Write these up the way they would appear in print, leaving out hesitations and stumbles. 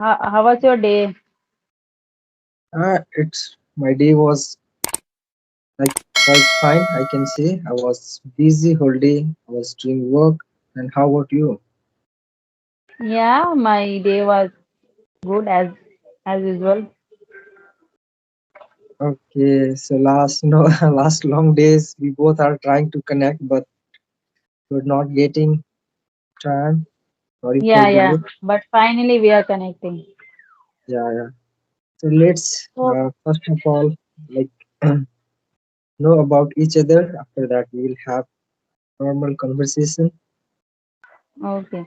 How was your day? It's my day was like quite fine, I can say. I was busy whole day. I was doing work. And how about you? Yeah, my day was good as usual. Okay, so last no last long days we both are trying to connect, but we're not getting time. Sorry for Yeah, yeah. delay. But finally we are connecting. Yeah, yeah. So let's So, first of all like know about each other. After that, we will have normal conversation. okay.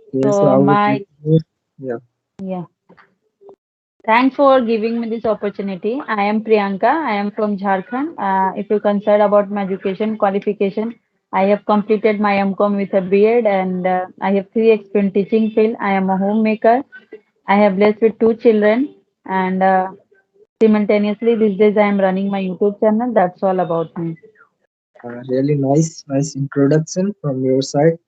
Okay, so So I would my introduce. Yeah. yeah. Thanks for giving me this opportunity. I am Priyanka. I am from Jharkhand. If you consider about my education qualification, I have completed my M.Com with a B.Ed and I have 3 experience teaching field. I am a homemaker. I have blessed with 2 children and simultaneously these days I am running my YouTube channel. That's all about me. Really nice introduction from your side.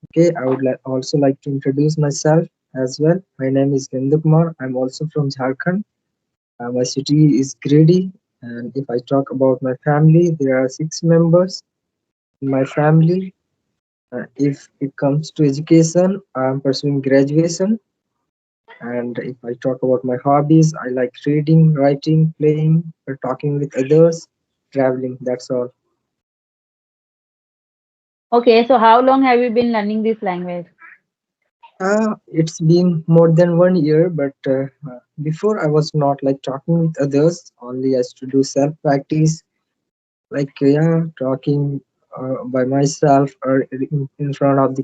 Okay, I would also like to introduce myself as well. My name is Gendo Kumar. I'm also from Jharkhand. My city is Grady, and if I talk about my family, there are 6 members in my family. If it comes to education, I'm pursuing graduation. And if I talk about my hobbies, I like reading, writing, playing, or talking with others, traveling. That's all. Okay, so how long have you been learning this language? It's been more than 1 year, but before I was not like talking with others. Only I used to do self practice, like talking by myself or in front of the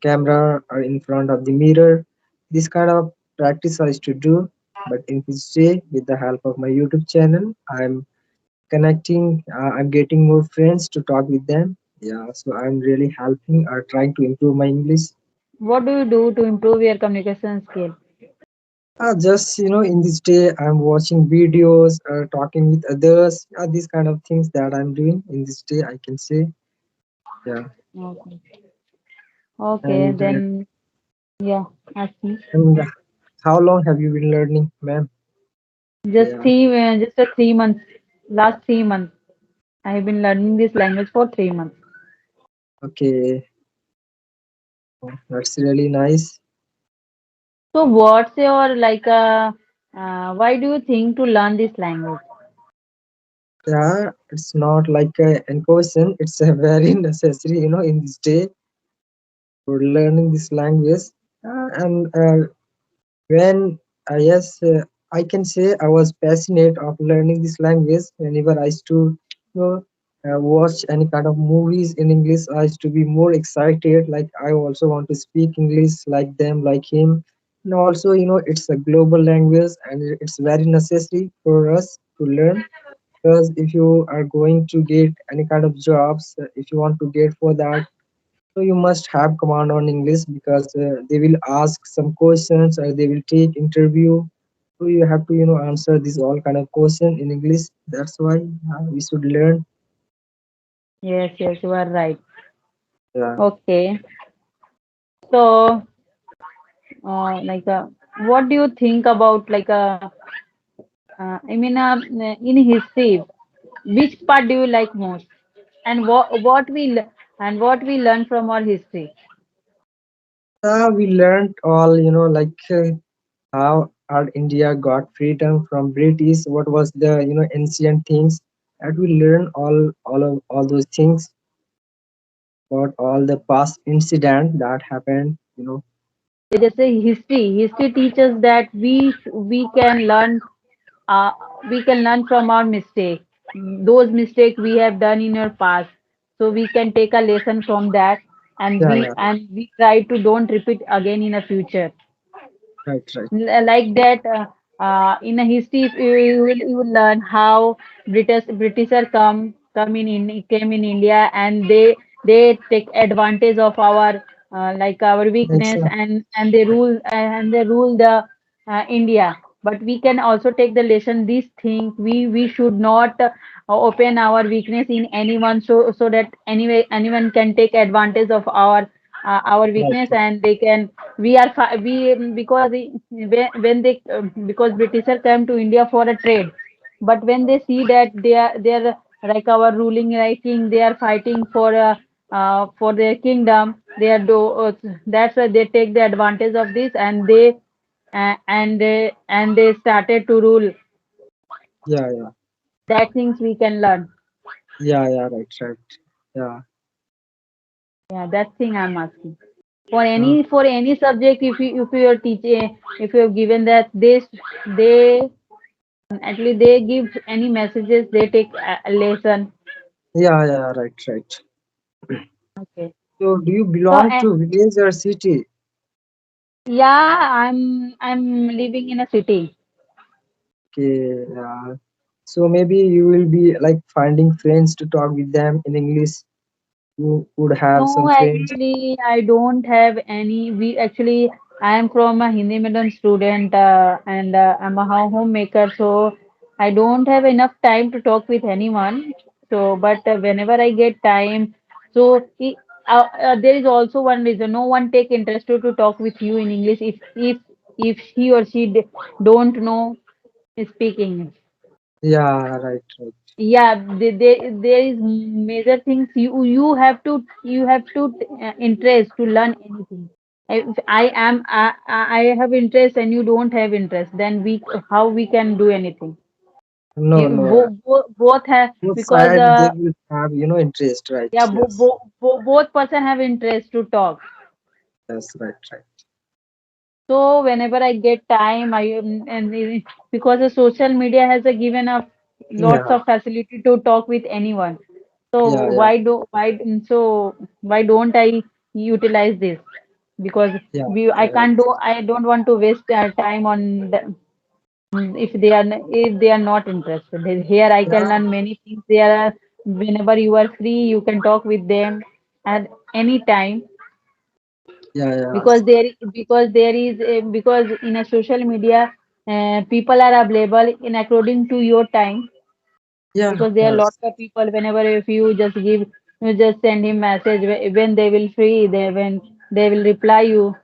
camera or in front of the mirror. This kind of practice I used to do. But in this day, with the help of my YouTube channel, I'm connecting. I'm getting more friends to talk with them. Yeah, so I'm really helping or trying to improve my English. What do you do to improve your communication skill? Just in this day, I'm watching videos, talking with others. These kind of things that I'm doing in this day, I can say. Yeah, Okay. Okay, and then yeah, ask me. and how long have you been learning, ma'am? Yeah. Just a 3 months. Last 3 months, I have been learning this language for 3 months. Okay. Oh, that's really nice. So, what's your why do you think to learn this language? Yeah, it's not like an question. It's a very necessary, in this day for learning this language. And when yes, I can say I was passionate of learning this language. Whenever I used to, watch any kind of movies in English, I used to be more excited. Like I also want to speak English like them, like him. And also, it's a global language, and it's very necessary for us to learn. Because if you are going to get any kind of jobs, if you want to get for that, so you must have command on English because they will ask some questions or they will take interview. So you have to answer these all kind of question in English. That's why we should learn. Yes, yes, you are right. Yeah. Okay, so what do you think about in history, which part do you like most, and what we learn from our history? We learned all like how our India got freedom from British. What was the ancient things that we learn all those things about all the past incident that happened. Just say history teaches that we can learn uh, we can learn from our mistake, those mistakes we have done in our past, so we can take a lesson from that, and Yeah, we yeah, and we try to don't repeat again in the future. right, right. Like that in a history you will learn how Britisher came in India, and they take advantage of our our weakness, Exactly. and they rule the India. But we can also take the lesson, these things we should not open our weakness in anyone, so that anyone can take advantage of our our right, weakness, and they can we are we because when they because Britisher came to India for a trade, but when they see that they are like our ruling like king, they are fighting for their kingdom, they are that's why they take the advantage of this, and they started to rule. yeah, yeah, That things we can learn. yeah, yeah, right, right, yeah, Yeah, that thing I'm asking. For uh, any subject, if you are teaching, if you have given that they at least they give any messages, they take a lesson. yeah, yeah, right, right. Okay. So, do you So belong to village or city? yeah, I'm living in a city. Okay, so maybe you will be like finding friends to talk with them in English. You would have some No, friends. actually, I don't have any. I am from a Hindi medium student, and I'm a homemaker, so I don't have enough time to talk with anyone. So, but whenever I get time, so there is also one reason. No one take interest to talk with you in English if he or she don't know speak English. Yeah, right, right. Yeah, there is major things you have to interest to learn anything. If I have interest and you don't have interest, then we how we can do anything. No, no. Both have, Both because side they will have interest, right? yeah, Yes, both person have interest to talk. yes, right, right. So whenever I get time, because the social media has given us lots Yeah, of facility to talk with anyone. So yeah, yeah, why don't I utilize this? Because yeah, I yeah, right. can't do I don't want to waste time on if they are not interested. Here I can Yeah, learn many things. There are whenever you are free, you can talk with them at any time, yeah, yeah, because in a social media, people are available in according to your time, yeah, because there are yes, lots of people. Whenever if you just send him message, when they will free, when they will reply you.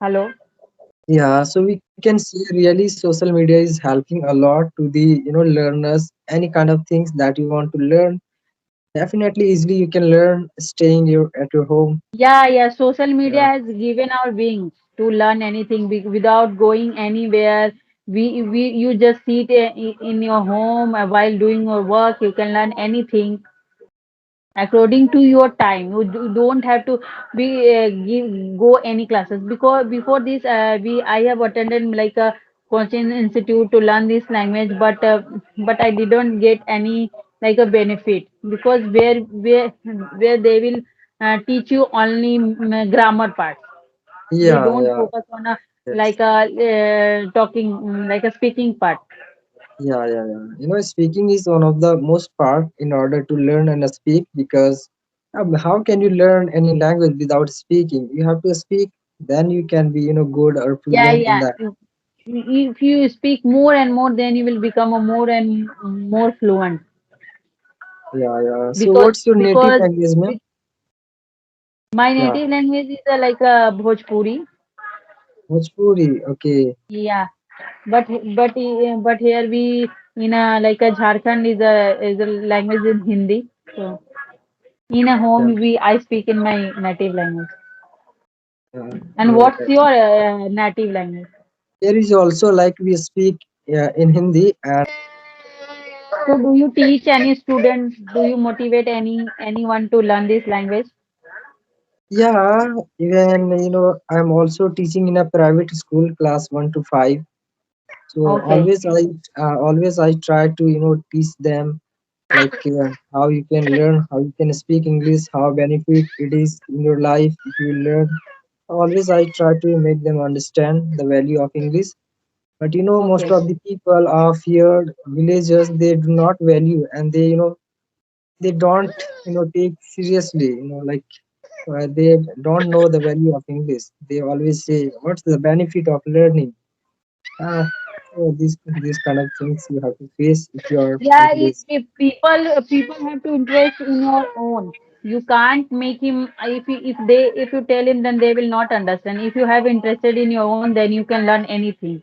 Hello. yeah. So we can see really social media is helping a lot to the learners. Any kind of things that you want to learn, definitely easily you can learn staying at your home. Yeah, social media Yeah, has given our wings to learn anything without going anywhere. We you just sit in your home while doing your work. You can learn anything according to your time. You don't have to go any classes, because before this I have attended like a coaching institute to learn this language, but I didn't get any like a benefit, because where they will teach you only grammar part. They yeah, don't yeah, focus on a yes. like a talking like a speaking part. Yeah, yeah, yeah. Speaking is one of the most part in order to learn and speak because how can you learn any language without speaking? You have to speak, then you can be, good or Yeah, fluent in yeah. that. If you speak more and more, then you will become a more and more fluent. Yeah, yeah. So Because what's your native because language, ma'am? my Yeah, native language is like a Bhojpuri. Bhojpuri. Okay. Yeah, but here we in a like a Jharkhand is a language in Hindi. So in a home Yeah, I speak in my native language. And yeah, what's right. your native language? There is also like we speak in Hindi and So do you teach any student? Do you motivate anyone to learn this language? yeah, even I'm also teaching in a private school, class 1 to 5. So Okay. always I try to teach them like how you can learn, how you can speak English, how benefit it is in your life if you learn. Always I try to make them understand the value of English. But most Okay. of the people of here villagers they do not value and they don't take seriously like they don't know the value of English. They always say, "What's the benefit of learning?" So these kind of things you have to face if you are from Yeah, village. if people have to interest in your own. You can't make him, if you tell him, then they will not understand. If you have interested in your own, then you can learn anything.